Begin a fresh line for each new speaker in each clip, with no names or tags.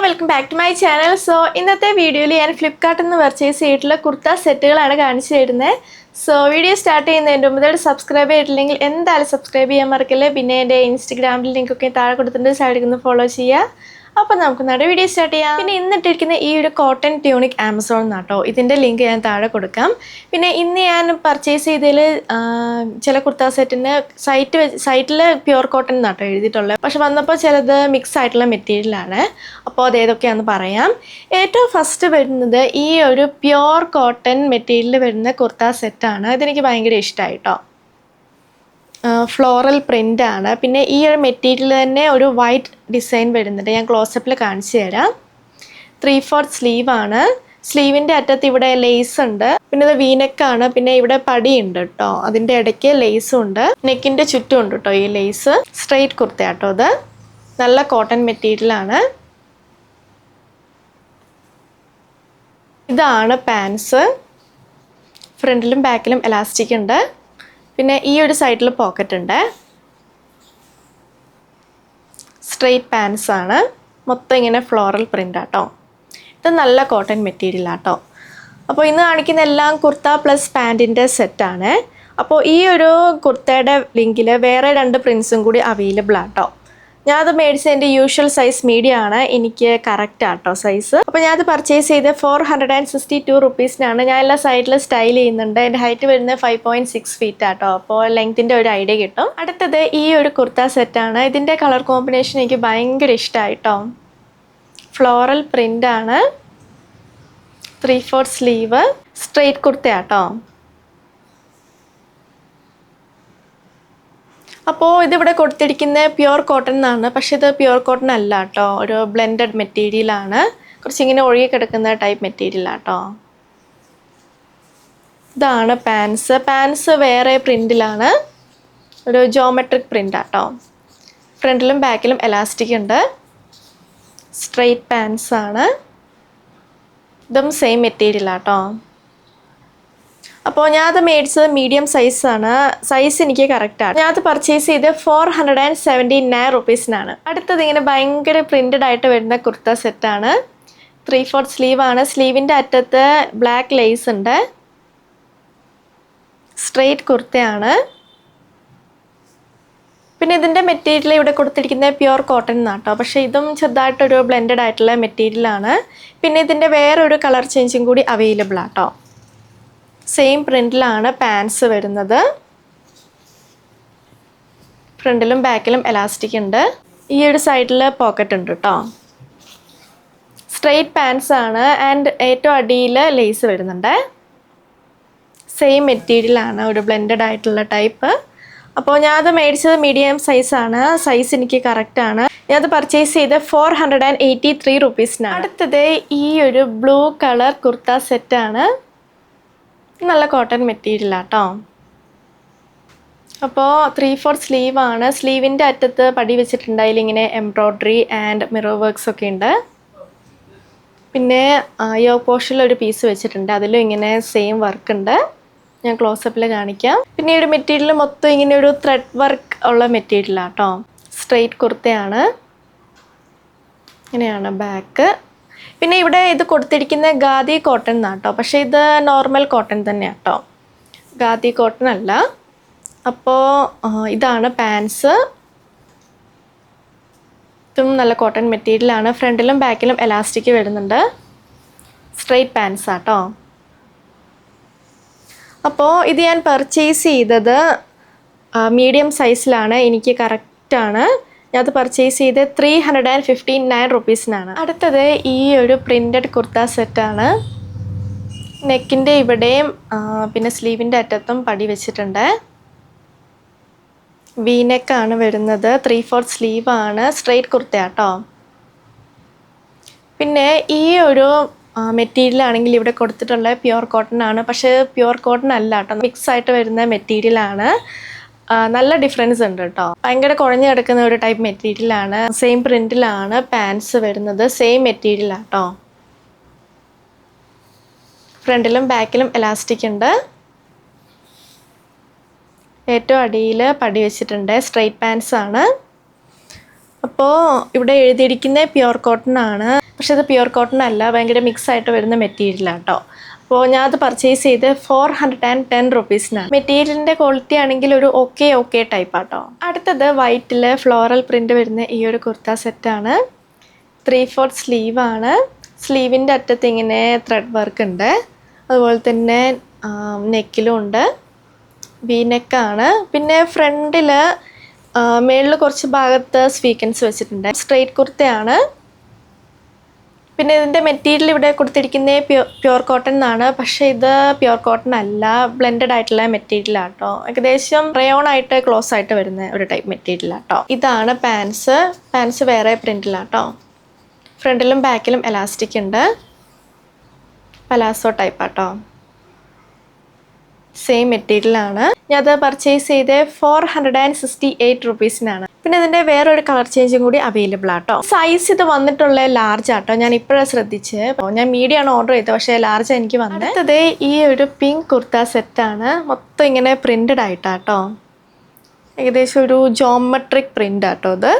welcome back to my channel. So ഇന്നത്തെ വീഡിയോയിൽ ഞാൻ ഫ്ലിപ്കാർട്ടിൽ നിന്ന് പർച്ചേസ് ചെയ്തിട്ടുള്ള കുർത്ത സെറ്റുകളാണ് കാണിച്ചു തരുന്നത്. സോ വീഡിയോ സ്റ്റാർട്ട് ചെയ്യുന്നതിൻ്റെ മുമ്പ് സബ്സ്ക്രൈബ് ചെയ്തിട്ടില്ലെങ്കിൽ എന്തായാലും സബ്സ്ക്രൈബ് ചെയ്യാൻ മറക്കല്ലേ. പിന്നെ എൻ്റെ ഇൻസ്റ്റഗ്രാമിൽ ലിങ്കൊക്കെ താഴെ കൊടുത്തിട്ടുണ്ട്, സൈഡിൽ നിന്ന് ഫോളോ ചെയ്യുക. അപ്പോൾ നമുക്ക് നമ്മുടെ വീഡിയോ സ്റ്റാർട്ട് ചെയ്യാം. പിന്നെ ഇന്നിട്ടിരിക്കുന്ന ഈ ഒരു കോട്ടൺ ട്യൂണിക് ആമസോൺ എന്നാട്ടോ, ഇതിൻ്റെ ലിങ്ക് ഞാൻ താഴെ കൊടുക്കാം. പിന്നെ ഇന്ന് ഞാൻ പർച്ചേസ് ചെയ്തതിൽ ചില കുർത്ത സെറ്റിന് സൈറ്റിൽ പ്യുവർ കോട്ടൺ എന്നാട്ടോ എഴുതിയിട്ടുള്ളത്, പക്ഷെ വന്നപ്പോൾ ചിലത് മിക്സ് ആയിട്ടുള്ള മെറ്റീരിയലാണ്. അപ്പോൾ അത് ഏതൊക്കെയാണെന്ന് പറയാം. ഏറ്റവും ഫസ്റ്റ് വരുന്നത് ഈ ഒരു പ്യുവർ കോട്ടൺ മെറ്റീരിയൽ വരുന്ന കുർത്ത സെറ്റാണ്. ഇതെനിക്ക് ഭയങ്കര ഇഷ്ടമായിട്ടോ. ഫ്ലോറൽ പ്രിൻ്റാണ്. പിന്നെ ഈ ഒരു മെറ്റീരിയൽ തന്നെ ഒരു വൈറ്റ് ഡിസൈൻ വരുന്നുണ്ട്, ഞാൻ ക്ലോസപ്പിൽ കാണിച്ചു തരാം. 3/4 സ്ലീവാണ്. സ്ലീവിൻ്റെ അറ്റത്ത് ഇവിടെ ലേസ് ഉണ്ട്. പിന്നെ ഇത് വീനെക്കാണ്. പിന്നെ ഇവിടെ പടിയുണ്ട് കേട്ടോ, അതിൻ്റെ ഇടയ്ക്ക് ലേസും ഉണ്ട്. നെക്കിൻ്റെ ചുറ്റും ഉണ്ട് കേട്ടോ ഈ ലേസ്. സ്ട്രെയിറ്റ് കുർത്തയാട്ടോ ഇത്. നല്ല കോട്ടൺ മെറ്റീരിയലാണ്. ഇതാണ് പാൻസ്. ഫ്രണ്ടിലും ബാക്കിലും എലാസ്റ്റിക് ഉണ്ട്. പിന്നെ ഈ ഒരു സൈഡിൽ പോക്കറ്റ് ഉണ്ട്. സ്ട്രെയിറ്റ് പാൻസ് ആണ്. മൊത്തം ഇങ്ങനെ ഫ്ലോറൽ പ്രിൻ്റ് ആട്ടോ. ഇത് നല്ല കോട്ടൺ മെറ്റീരിയൽ ആട്ടോ. അപ്പോൾ ഇന്ന് കാണിക്കുന്ന എല്ലാം കുർത്ത പ്ലസ് പാൻറ്റിൻ്റെ സെറ്റാണ്. അപ്പോൾ ഈ ഒരു കുർത്തയുടെ ലിങ്കിൽ വേറെ 2 പ്രിൻസും കൂടി അവൈലബിൾ ആട്ടോ. ഞാനത് മേടിച്ചത് എൻ്റെ യൂഷ്വൽ സൈസ് മീഡിയം ആണ്, എനിക്ക് കറക്റ്റ് ആട്ടോ സൈസ്. അപ്പോൾ ഞാനത് പർച്ചേസ് ചെയ്ത് 462 റുപ്പീസിനാണ്. ഞാൻ എല്ലാ സൈഡിലും സ്റ്റൈൽ ചെയ്യുന്നുണ്ട്. എൻ്റെ ഹൈറ്റ് വരുന്നത് 5.6 ഫീറ്റ് ആട്ടോ. അപ്പോൾ ലെങ്ത്തിൻ്റെ ഒരു ഐഡിയ കിട്ടും. അടുത്തത് ഈ ഒരു കുർത്ത സെറ്റാണ്. ഇതിൻ്റെ കളർ കോമ്പിനേഷൻ എനിക്ക് ഭയങ്കര ഇഷ്ടമായിട്ടോ. ഫ്ലോറൽ പ്രിൻ്റാണ്. 3/4 സ്ലീവ്. സ്ട്രെയിറ്റ് കുർത്തയാട്ടോ. അപ്പോൾ ഇതിവിടെ കൊടുത്തിരിക്കുന്നത് പ്യുവർ കോട്ടൺ എന്നാണ്, പക്ഷേ ഇത് പ്യുവർ കോട്ടൺ അല്ല കേട്ടോ, ഒരു ബ്ലെൻഡഡ് മെറ്റീരിയലാണ്. കുറച്ചിങ്ങനെ ഒഴുകി കിടക്കുന്ന ടൈപ്പ് മെറ്റീരിയലാട്ടോ. ഇതാണ് പാൻസ്. പാൻസ് വേറെ പ്രിൻറ്റിലാണ്, ഒരു ജോമെട്രിക് പ്രിൻ്റാട്ടോ. ഫ്രണ്ടിലും ബാക്കിലും എലാസ്റ്റിക് ഉണ്ട്. സ്ട്രെയിറ്റ് പാൻസാണ്. ഇതും സെയിം മെറ്റീരിയലാട്ടോ. അപ്പോൾ ഞാനത് മേടിച്ചത് മീഡിയം സൈസാണ്. സൈസ് എനിക്ക് കറക്റ്റാണ്. ഞാനത് പർച്ചേസ് ചെയ്ത് 479 റുപ്പീസിനാണ്. അടുത്തത് ഇങ്ങനെ ഭയങ്കര പ്രിൻറ്റഡ് ആയിട്ട് വരുന്ന കുർത്ത സെറ്റാണ്. 3/4 സ്ലീവാണ്. സ്ലീവിൻ്റെ അറ്റത്ത് ബ്ലാക്ക് ലേസ് ഉണ്ട്. സ്ട്രെയിറ്റ് കുർത്തയാണ്. പിന്നെ ഇതിൻ്റെ മെറ്റീരിയൽ ഇവിടെ കൊടുത്തിരിക്കുന്നത് പ്യുവർ കോട്ടൺ എന്നാട്ടോ, പക്ഷേ ഇതും ചെറുതായിട്ടൊരു ബ്ലെൻഡഡ് ആയിട്ടുള്ള മെറ്റീരിയലാണ്. പിന്നെ ഇതിൻ്റെ വേറൊരു കളർ ചേഞ്ചും കൂടി അവൈലബിൾ ആട്ടോ. സെയിം പ്രിൻറ്റിലാണ് പാൻസ് വരുന്നത്. ഫ്രണ്ടിലും ബാക്കിലും എലാസ്റ്റിക് ഉണ്ട്. ഈ ഒരു സൈഡിൽ പോക്കറ്റ് ഉണ്ട് കേട്ടോ. സ്ട്രെയിറ്റ് പാൻസ് ആണ്. ആൻഡ് ഏറ്റവും അടിയിൽ ലേസ് വരുന്നുണ്ട്. സെയിം മെറ്റീരിയലാണ്, ഒരു ബ്ലെൻഡഡ് ആയിട്ടുള്ള ടൈപ്പ്. അപ്പോൾ ഞാനത് മേടിച്ചത് മീഡിയം സൈസാണ്. സൈസ് എനിക്ക് കറക്റ്റാണ്. ഞാനത് പർച്ചേസ് ചെയ്ത് 483 റുപ്പീസിനാണ്. അടുത്തത് ഈ ഒരു ബ്ലൂ കളർ കുർത്ത സെറ്റാണ്. നല്ല കോട്ടൺ മെറ്റീരിയലാട്ടോ. അപ്പോൾ 3/4 സ്ലീവാണ്. സ്ലീവിൻ്റെ അറ്റത്ത് പടി വെച്ചിട്ടുണ്ട്. അതിലിങ്ങനെ എംബ്രോയ്ഡറി ആൻഡ് മിറർ വർക്ക്സ് ഒക്കെ ഉണ്ട്. പിന്നെ യോക്ക് പോർഷനിൽ ഒരു പീസ് വെച്ചിട്ടുണ്ട്, അതിലും ഇങ്ങനെ സെയിം വർക്ക് ഉണ്ട്. ഞാൻ ക്ലോസപ്പിൽ കാണിക്കാം. പിന്നെ ഈ ഒരു മെറ്റീരിയൽ മൊത്തം ഇങ്ങനെ ഒരു ത്രെഡ് വർക്ക് ഉള്ള മെറ്റീരിയലാട്ടോ. സ്ട്രെയിറ്റ് കുർത്തയാണ്. ഇങ്ങനെയാണ് ബാക്ക്. പിന്നെ ഇവിടെ ഇത് കൊടുത്തിരിക്കുന്ന ഖാദി കോട്ടൺ എന്നാട്ടോ, പക്ഷേ ഇത് നോർമൽ കോട്ടൺ തന്നെയാണ് കേട്ടോ, ഖാദി കോട്ടൺ അല്ല. അപ്പോൾ ഇതാണ് പാൻസ്. ഇതും നല്ല കോട്ടൺ മെറ്റീരിയലാണ്. ഫ്രണ്ടിലും ബാക്കിലും എലാസ്റ്റിക് വരുന്നുണ്ട്. സ്ട്രെയിറ്റ് പാൻസ് ആട്ടോ. അപ്പോൾ ഇത് ഞാൻ പർച്ചേസ് ചെയ്തത് മീഡിയം സൈസിലാണ്, എനിക്ക് കറക്റ്റാണ്. ഞാനത് പർച്ചേസ് ചെയ്ത് 359 റുപ്പീസിനാണ്. അടുത്തത് ഈ ഒരു പ്രിൻറ്റഡ് കുർത്ത സെറ്റാണ്. നെക്കിൻ്റെ ഇവിടെയും പിന്നെ സ്ലീവിൻ്റെ അറ്റത്തും പടി വെച്ചിട്ടുണ്ട്. വീനെക്കാണ് വരുന്നത്. 3/4 സ്ലീവാണ്. സ്ട്രെയിറ്റ് കുർത്തയാട്ടോ. പിന്നെ ഈ ഒരു മെറ്റീരിയൽ ആണെങ്കിൽ ഇവിടെ കൊടുത്തിട്ടുള്ള പ്യുവർ കോട്ടൺ ആണ്, പക്ഷേ പ്യുവർ കോട്ടൺ അല്ല കേട്ടോ, മിക്സ് ആയിട്ട് വരുന്ന മെറ്റീരിയലാണ്. നല്ല ഡിഫറൻസ് ഉണ്ട് കേട്ടോ. ഭയങ്കര കുഴഞ്ഞു കിടക്കുന്ന ഒരു ടൈപ്പ് മെറ്റീരിയലാണ്. സെയിം പ്രിൻറ്റിലാണ് പാൻസ് വരുന്നത്. സെയിം മെറ്റീരിയലാട്ടോ. ഫ്രണ്ടിലും ബാക്കിലും എലാസ്റ്റിക് ഉണ്ട്. ഏറ്റവും അടിയിൽ പടി വെച്ചിട്ടുണ്ട്. സ്ട്രെയിറ്റ് പാൻസ് ആണ്. അപ്പോൾ ഇവിടെ എഴുതിയിരിക്കുന്ന പ്യുർ കോട്ടൺ ആണ്. പക്ഷെ അത് പ്യുർ കോട്ടൺ അല്ല, ഭയങ്കര മിക്സ് ആയിട്ട് വരുന്ന മെറ്റീരിയലാണ് കേട്ടോ. അപ്പോൾ ഞാൻ അത് പർച്ചേസ് ചെയ്ത് 410 റുപ്പീസിനാണ്. മെറ്റീരിയലിൻ്റെ ക്വാളിറ്റി ആണെങ്കിൽ ഒരു ഓക്കെ ടൈപ്പ് ആട്ടോ. അടുത്തത് വൈറ്റിൽ ഫ്ലോറൽ പ്രിൻ്റ് വരുന്ന ഈ ഒരു കുർത്ത സെറ്റാണ്. 3/4 സ്ലീവാണ്. സ്ലീവിൻ്റെ അറ്റത്ത് ഇങ്ങനെ ത്രെഡ് വർക്ക് ഉണ്ട്. അതുപോലെ തന്നെ നെക്കിലും ഉണ്ട്. വി നെക്കാണ്. പിന്നെ ഫ്രണ്ടിൽ മേളിൽ കുറച്ച് ഭാഗത്ത് സ്വീക്കൻസ് വെച്ചിട്ടുണ്ട്. സ്ട്രെയിറ്റ് കുർത്തയാണ്. പിന്നെ ഇതിൻ്റെ മെറ്റീരിയൽ ഇവിടെ കൊടുത്തിരിക്കുന്നത് പ്യുർ കോട്ടൺ എന്നാണ്. പക്ഷേ ഇത് പ്യുർ കോട്ടൺ അല്ല, ബ്ലെൻഡഡ് ആയിട്ടുള്ള മെറ്റീരിയലാണ് കേട്ടോ. ഏകദേശം റയോൺ ആയിട്ട് ക്ലോസ് ആയിട്ട് വരുന്ന ഒരു ടൈപ്പ് മെറ്റീരിയലാണ് കേട്ടോ. ഇതാണ് പാൻസ് വേറെ പ്രിൻറ്റിലാട്ടോ. ഫ്രണ്ടിലും ബാക്കിലും എലാസ്റ്റിക് ഉണ്ട്. പലാസോ ടൈപ്പാട്ടോ. സെയിം മെറ്റീരിയലാണ്. ഞാൻ അത് പർച്ചേസ് ചെയ്ത് 468 റുപ്പീസിനാണ്. പിന്നെ ഇതിൻ്റെ വേറൊരു കളർ ചേഞ്ചും കൂടി അവൈലബിൾ ആട്ടോ. സൈസ് ഇത് വന്നിട്ടുള്ള ലാർജ് ആട്ടോ. ഞാൻ ഇപ്പോഴാണ് ശ്രദ്ധിച്ച്. ഞാൻ മീഡിയം ആണ് ഓർഡർ ചെയ്തത്, പക്ഷേ ലാർജ് എനിക്ക് വന്നത്. അടുത്തത് ഈ ഒരു പിങ്ക് കുർത്ത സെറ്റാണ്. മൊത്തം ഇങ്ങനെ പ്രിൻ്റഡ് ആയിട്ടാട്ടോ. ഏകദേശം ഒരു ജോമെട്രിക് പ്രിൻ്റ് ആട്ടോ ഇത്.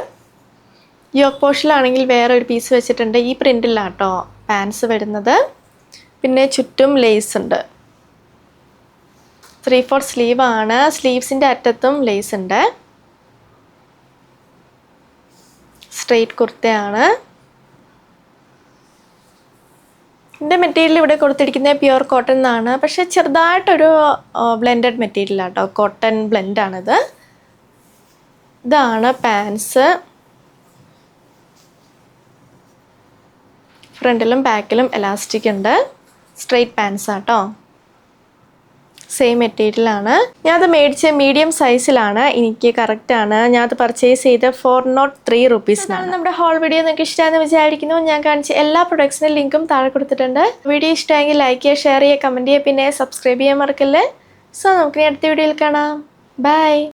യോക്ക് പോർഷനിലാണെങ്കിൽ വേറെ ഒരു പീസ് വെച്ചിട്ടുണ്ട്. ഈ പ്രിൻ്റിലാട്ടോ പാൻസ് വരുന്നത്. പിന്നെ ചുറ്റും ലേസ് ഉണ്ട്. 3/4 സ്ലീവാണ്. സ്ലീവ്സിൻ്റെ അറ്റത്തും ലേസ് ഉണ്ട്. സ്ട്രെയിറ്റ് കുർത്തയാണ്. ഇതിൻ്റെ മെറ്റീരിയൽ ഇവിടെ കൊടുത്തിരിക്കുന്നത് പ്യുർ കോട്ടൺ എന്നാണ്. പക്ഷെ ചെറുതായിട്ടൊരു ബ്ലെൻഡഡ് മെറ്റീരിയലാട്ടോ. കോട്ടൺ ബ്ലെൻഡാണിത്. ഇതാണ് പാൻസ്. ഫ്രണ്ടിലും ബാക്കിലും എലാസ്റ്റിക് ഉണ്ട്. സ്ട്രെയിറ്റ് പാൻസ് ആട്ടോ. സെയിം മെറ്റീരിയലാണ്. ഞാനത് മേടിച്ച മീഡിയം സൈസിലാണ്. എനിക്ക് കറക്റ്റാണ്. ഞാനത് പർച്ചേസ് ചെയ്ത് 403 റുപ്പീസിനാണ്. നമ്മുടെ ഹോൾ വീഡിയോ നിങ്ങൾക്ക് ഇഷ്ടമാണെന്ന് വിചാരിക്കുന്നു. ഞാൻ കാണിച്ച എല്ലാ പ്രൊഡക്ട്സിൻ്റെ ലിങ്കും താഴെ കൊടുത്തിട്ടുണ്ട്. വീഡിയോ ഇഷ്ടമെങ്കിൽ ലൈക്ക് ചെയ്യുക, ഷെയർ ചെയ്യുക, കമൻറ്റ് ചെയ്യുക, പിന്നെ സബ്സ്ക്രൈബ് ചെയ്യാൻ മറക്കല്ലേ. സോ നമുക്ക് അടുത്ത വീഡിയോയിൽ കാണാം. ബൈ.